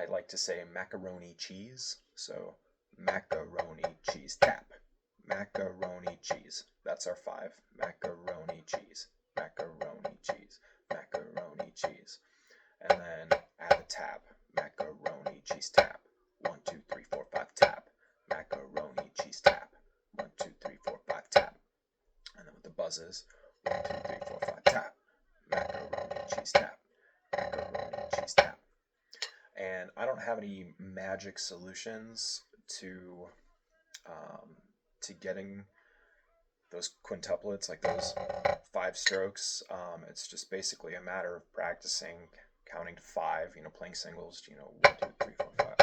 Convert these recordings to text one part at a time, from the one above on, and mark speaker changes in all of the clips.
Speaker 1: I like to say macaroni cheese. So macaroni cheese tap. Macaroni cheese. That's our 5. Macaroni cheese. Macaroni cheese. Macaroni cheese. And then add the tap. Macaroni cheese tap. 1, 2, 3, 4, 5 tap. Macaroni cheese tap. 1, 2, 3, 4, 5 tap. And then with the buzzes, 1, 2, 3, 4, 5 tap. Macaroni cheese tap. Macaroni cheese tap. And I don't have any magic solutions to getting those quintuplets, like those 5 strokes. It's just basically a matter of practicing counting to 5, playing singles, 1, 2, 3, 4, 5.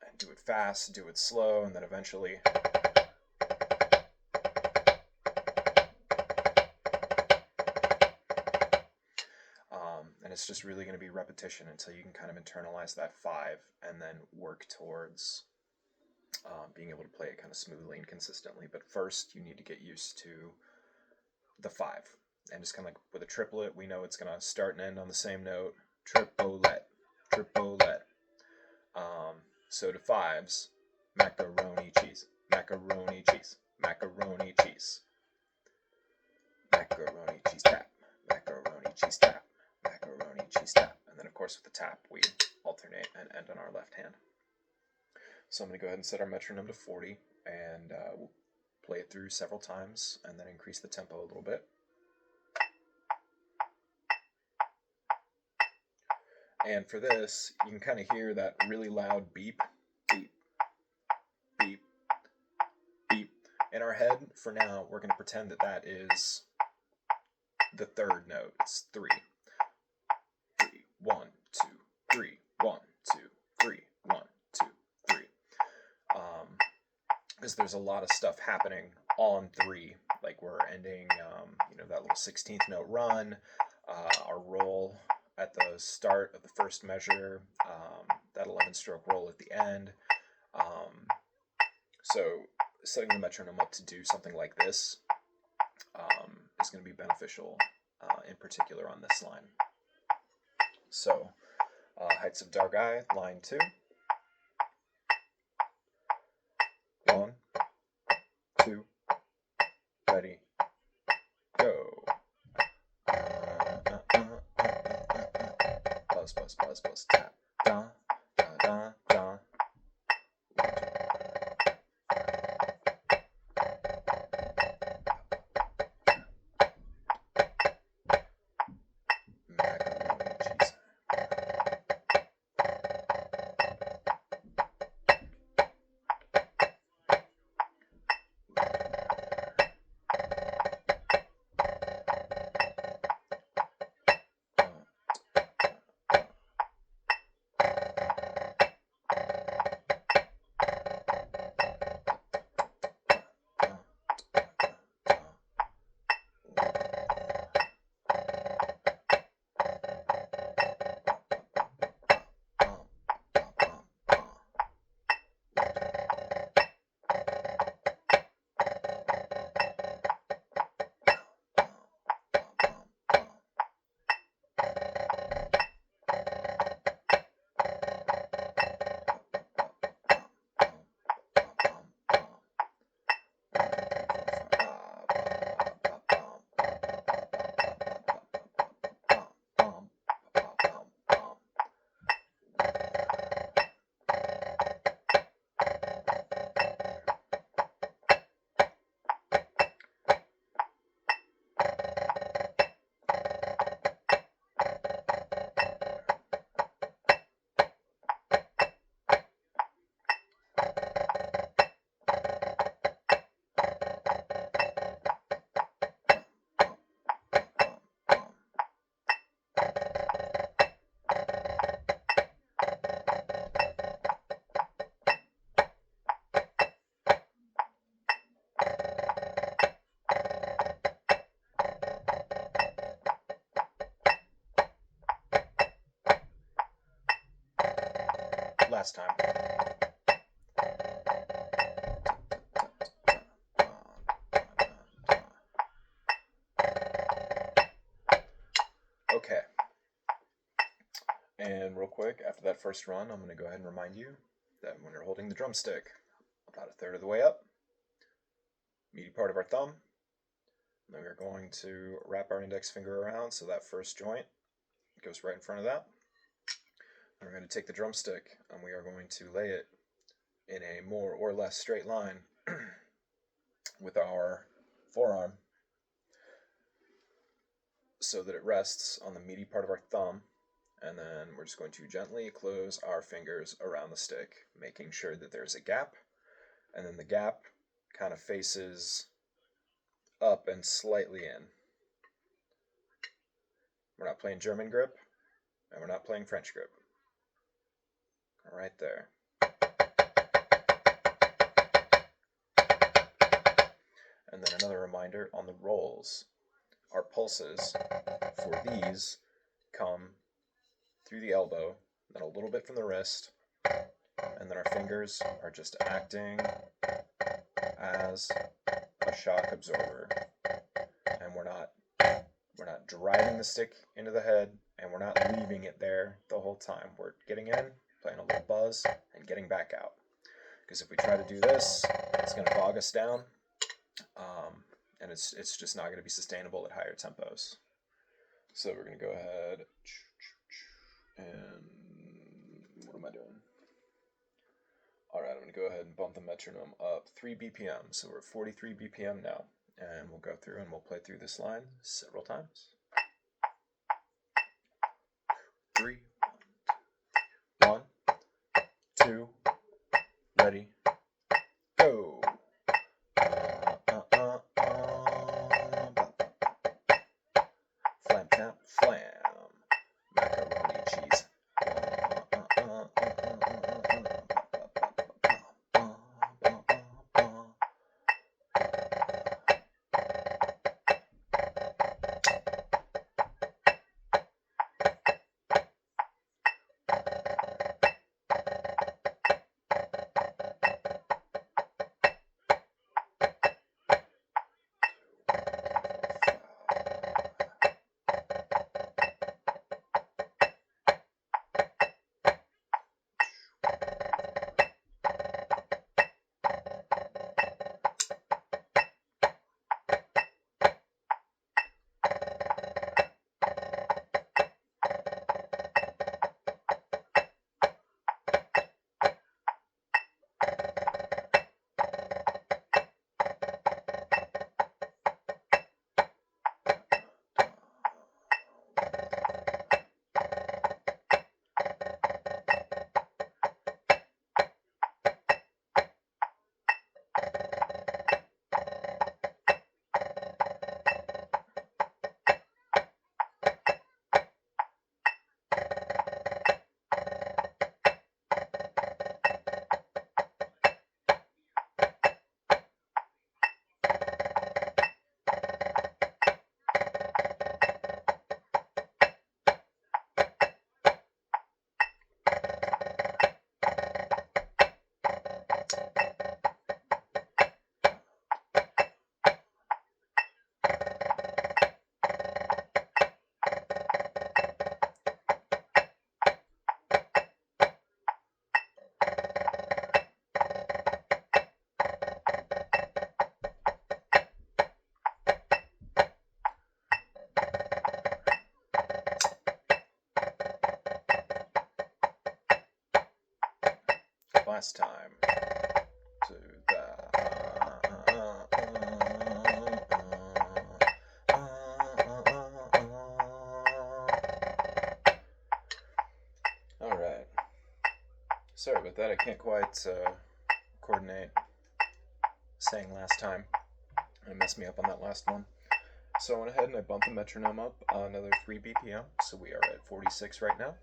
Speaker 1: And do it fast, do it slow, and then eventually and it's just really going to be repetition until you can kind of internalize that 5 and then work towards being able to play it kind of smoothly and consistently. But first, you need to get used to the 5. And just kind of like with a triplet, we know it's going to start and end on the same note. Triplet, triplet. So to 5s, macaroni cheese, macaroni cheese, macaroni cheese, macaroni cheese tap, macaroni cheese tap, macaroni cheese tap. And then of course with the tap, we alternate and end on our left hand. So I'm going to go ahead and set our metronome to 40, and we'll play it through several times and then increase the tempo a little bit. And for this, you can kind of hear that really loud beep, beep, beep, beep. In our head, for now, we're going to pretend that that is the 3rd note. It's 3. 3, 1, 2, 3, 1, 2, 3, 1, 2, 3. Because there's a lot of stuff happening on 3. Like we're ending, that little 16th note run, our roll at the start of the first measure, that 11-stroke roll at the end. So setting the metronome up to do something like this is going to be beneficial, in particular on this line. So, Heights of Dargai, line 2. 1, 2, ready, go. Buzz, buzz, buzz, buzz, tap, da, da, da, da. 1, 2. Macaroni cheese. Last time. And real quick, after that first run, I'm going to go ahead and remind you that when you're holding the drumstick, about a third of the way up, meaty part of our thumb, then we're going to wrap our index finger around so that first joint goes right in front of that. And we're going to take the drumstick and we are going to lay it in a more or less straight line with our forearm so that it rests on the meaty part of our thumb, and then we're just going to gently close our fingers around the stick, making sure that there's a gap, and then the gap kind of faces up and slightly in. We're not playing German grip, and we're not playing French grip. Right there. And then another reminder on the rolls. Our pulses for these come through the elbow, then a little bit from the wrist, and then our fingers are just acting as a shock absorber. And we're not driving the stick into the head, and we're not leaving it there the whole time. We're getting in, playing a little buzz, and getting back out. Because if we try to do this, it's going to bog us down, and it's just not going to be sustainable at higher tempos. So we're going to go ahead and what am I doing? All right, I'm going to go ahead and bump the metronome up 3 BPM. So we're at 43 BPM now, and we'll go through and we'll play through this line several times. 3, 1, 2, ready, go. Flam, tap, flam. Macaroni cheese. Last time to all right. Sorry about that. I can't quite coordinate saying last time. It messed me up on that last one. So I went ahead and I bumped the metronome up another 3 BPM. So we are at 46 right now.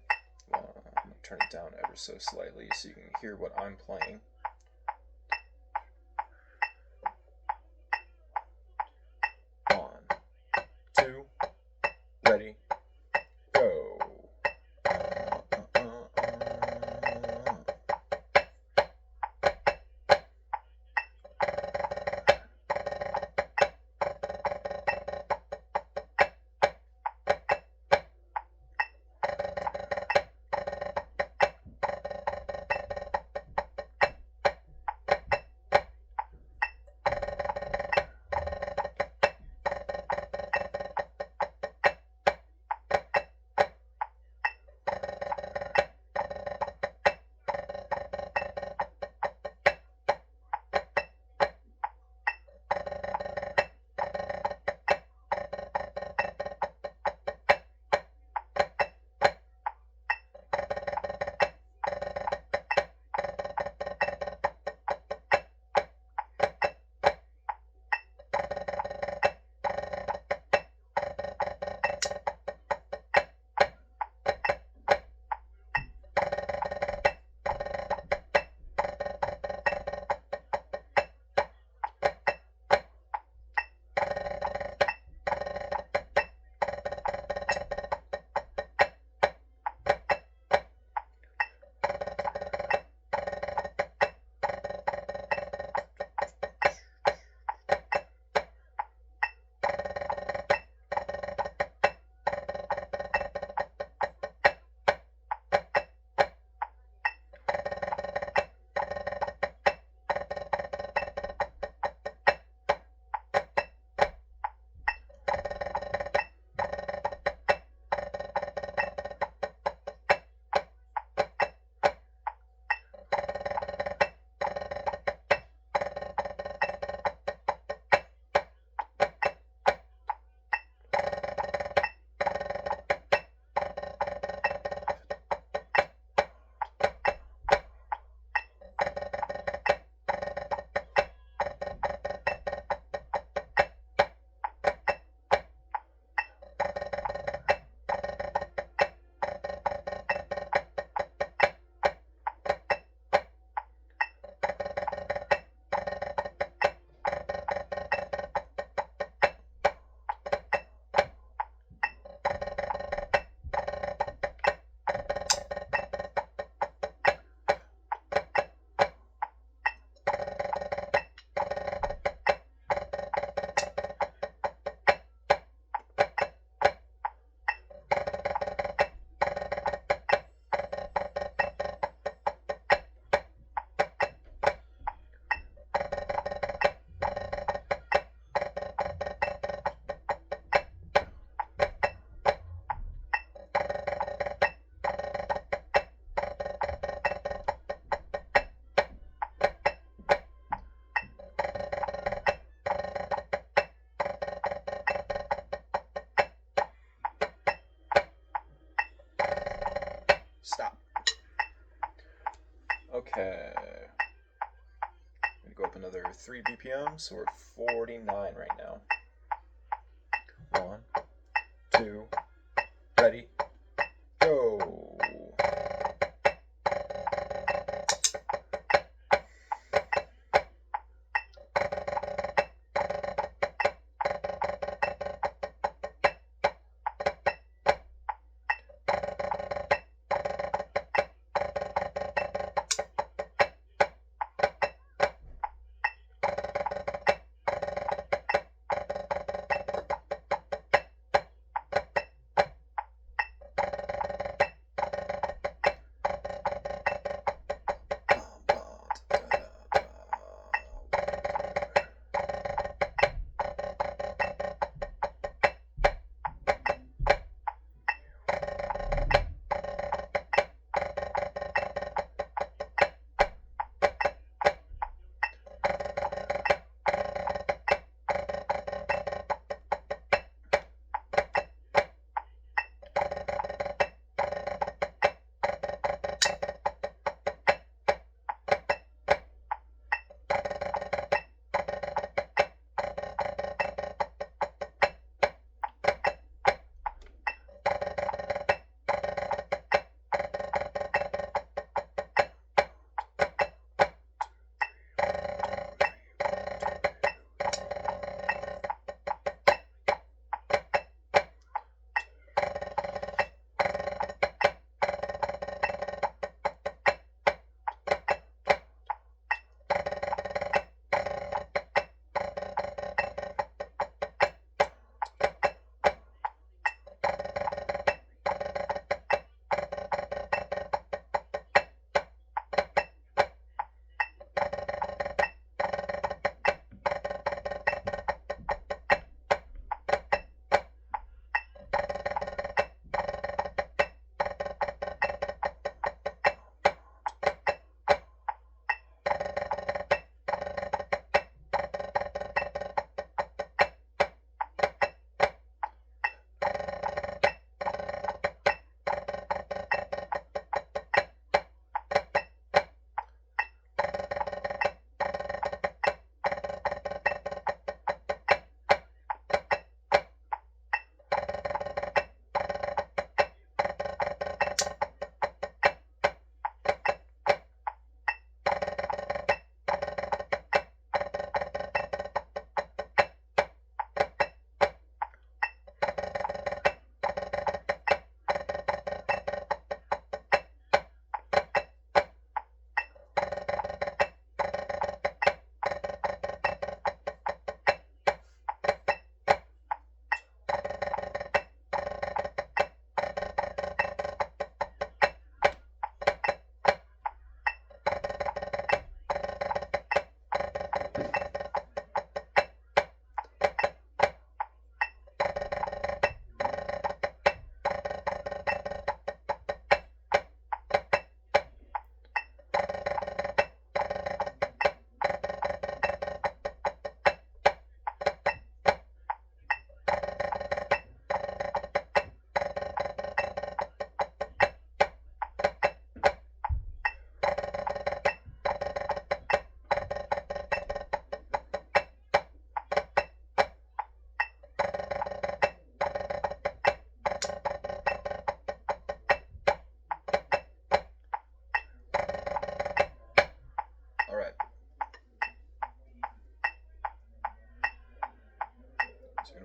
Speaker 1: I'm going to turn it down ever so slightly so you can hear what I'm playing. 1, 2, ready, go. Okay. I'm going to go up another 3 BPM, so we're 49 right now. 1, 2, ready, go.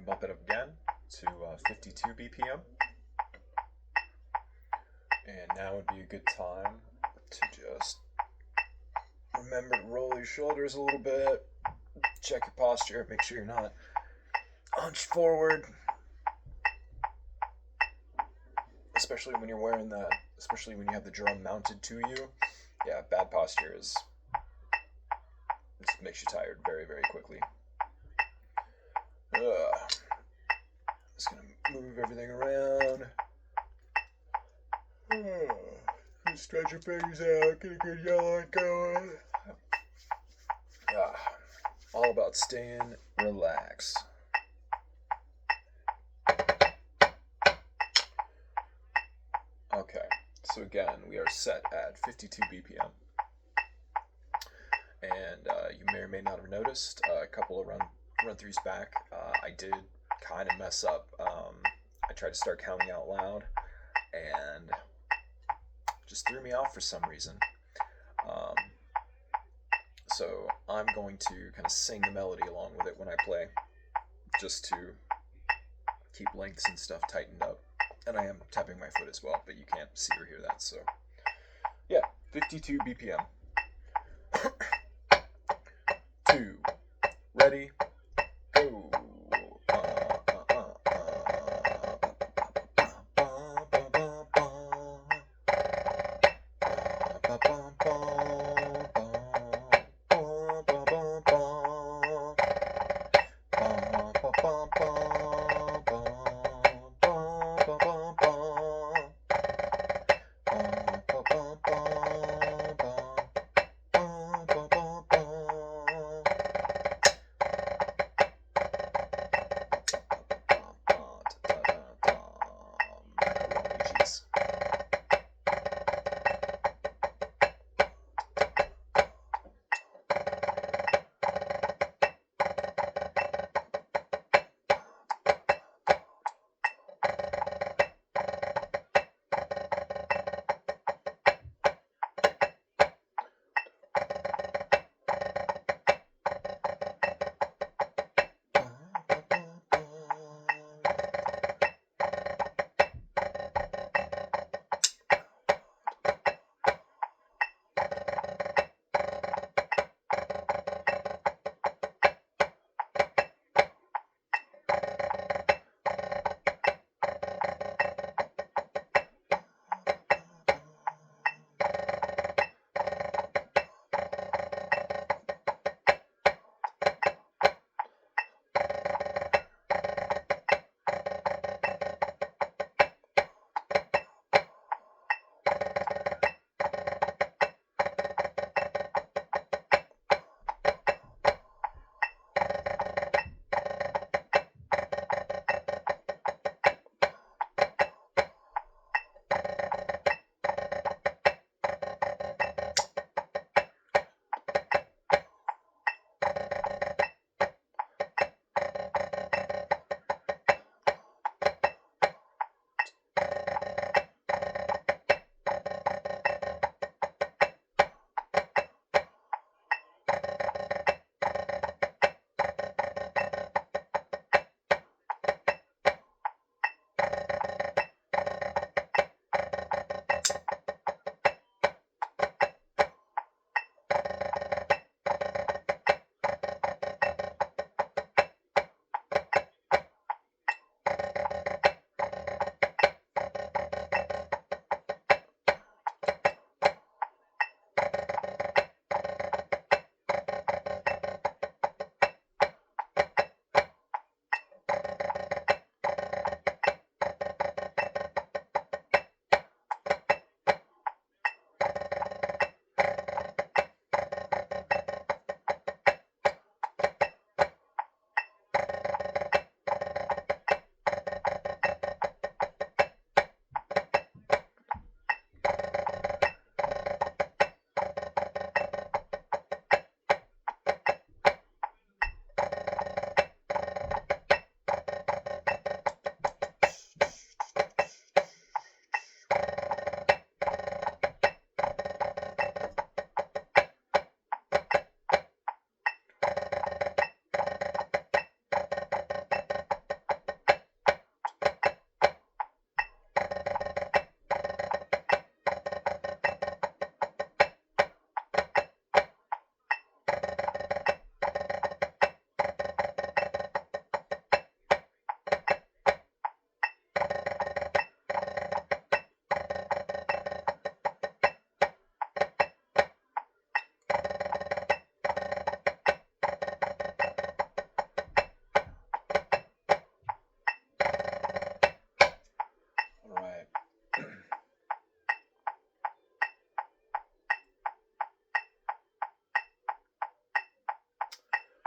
Speaker 1: Bump it up again to 52 BPM. And now would be a good time to just remember to roll your shoulders a little bit, check your posture, make sure you're not hunched forward, especially when you're wearing that, especially when you have the drum mounted to you. Yeah, bad posture is just makes you tired very, very quickly. Just gonna move everything around. Stretch your fingers out, get a good yawn going. All about staying relaxed. Okay, so again, we are set at 52 BPM. and you may or may not have noticed a couple of run-throughs back, I did kind of mess up. I tried to start counting out loud, and just threw me off for some reason. Um, so I'm going to kind of sing the melody along with it when I play, just to keep lengths and stuff tightened up. And I am tapping my foot as well, but you can't see or hear that. So yeah, 52 BPM. 2, ready, go.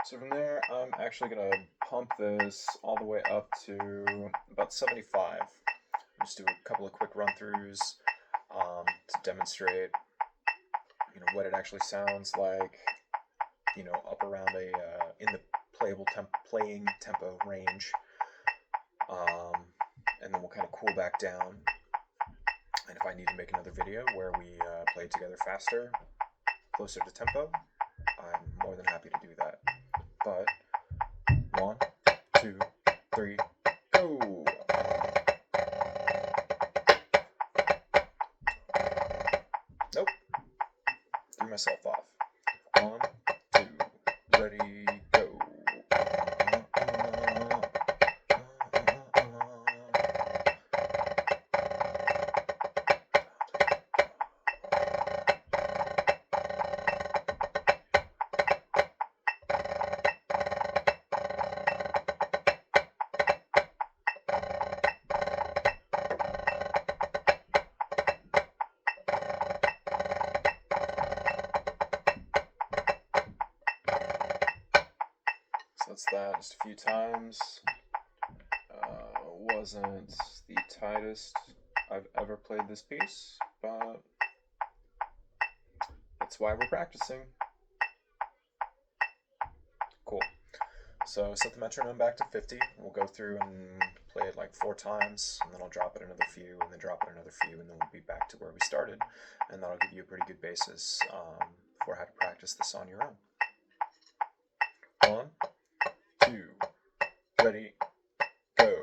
Speaker 1: So from there, I'm actually going to pump this all the way up to about 75. Just do a couple of quick run-throughs to demonstrate, what it actually sounds like up around in the playing tempo range, and then we'll kind of cool back down. And if I need to make another video where we play it together faster, closer to tempo, I'm more than happy to do that. But 1, 2, 3, go! Nope. Threw myself off. 1, 2, ready, go. That's that, just a few times. Wasn't the tightest I've ever played this piece, but that's why we're practicing. Cool. So set the metronome back to 50. We'll go through and play it like 4 times, and then I'll drop it another few, and then drop it another few, and then we'll be back to where we started, and that'll give you a pretty good basis for how to practice this on your own. 1, 2, ready, go.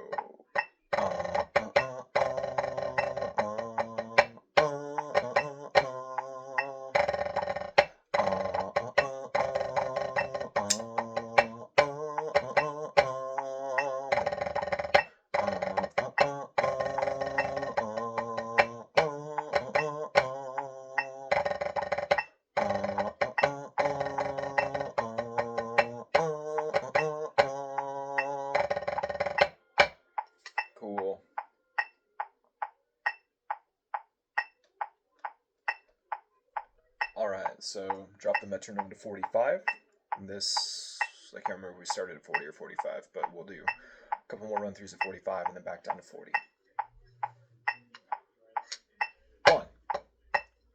Speaker 1: Cool. Alright, so drop the metronome to 45. This, I can't remember if we started at 40 or 45, but we'll do a couple more run-throughs at 45 and then back down to 40. 1,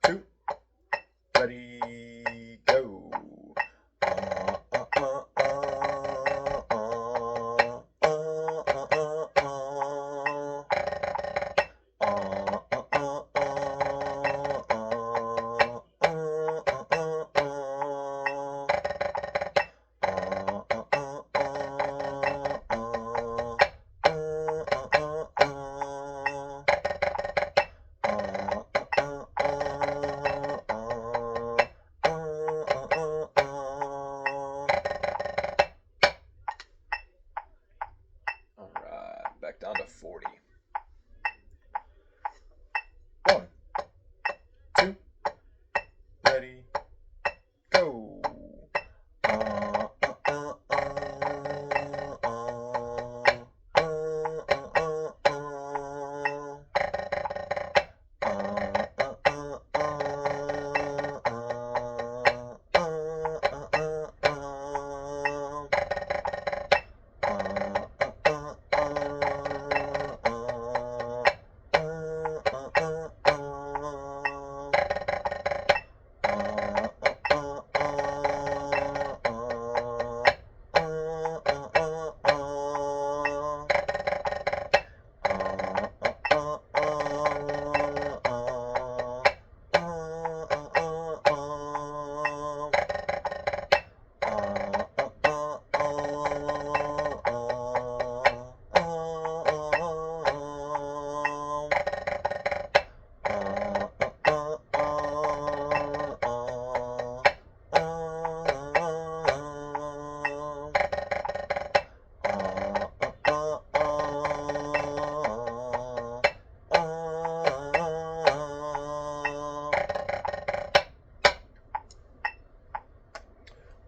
Speaker 1: 2, ready, go. Back down to 40. 1, 2, ready, go.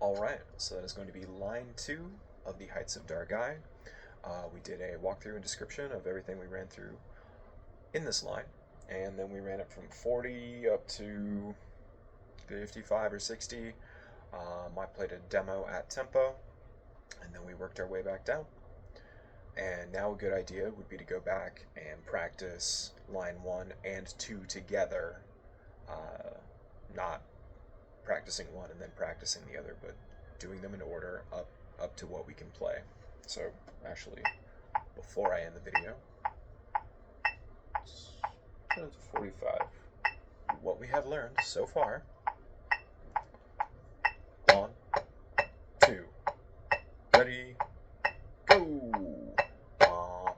Speaker 1: Alright, so that is going to be line 2 of the Heights of Dargai. We did a walkthrough and description of everything we ran through in this line, and then we ran it from 40 up to 55 or 60. I played a demo at tempo, and then we worked our way back down. And now a good idea would be to go back and practice line 1 and 2 together, not practicing one and then practicing the other, but doing them in order up to what we can play. So actually, before I end the video, let's turn it to 45. What we have learned so far. 1, 2, ready, go! Ba,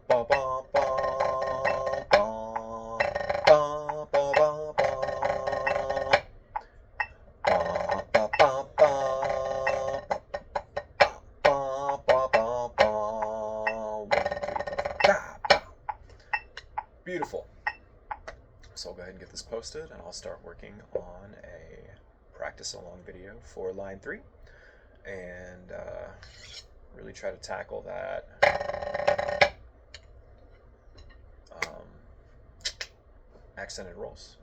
Speaker 1: ba, ba, ba, ba, ba, ba, ba, ba. Ba, ba, ba, ba, ba, ba, ba, ba. 1, 2, 3, 4, 5. Ba, ba. Beautiful. So I'll go ahead and get this posted, and I'll start working on a practice along video for line 3, and really try to tackle that accented rolls.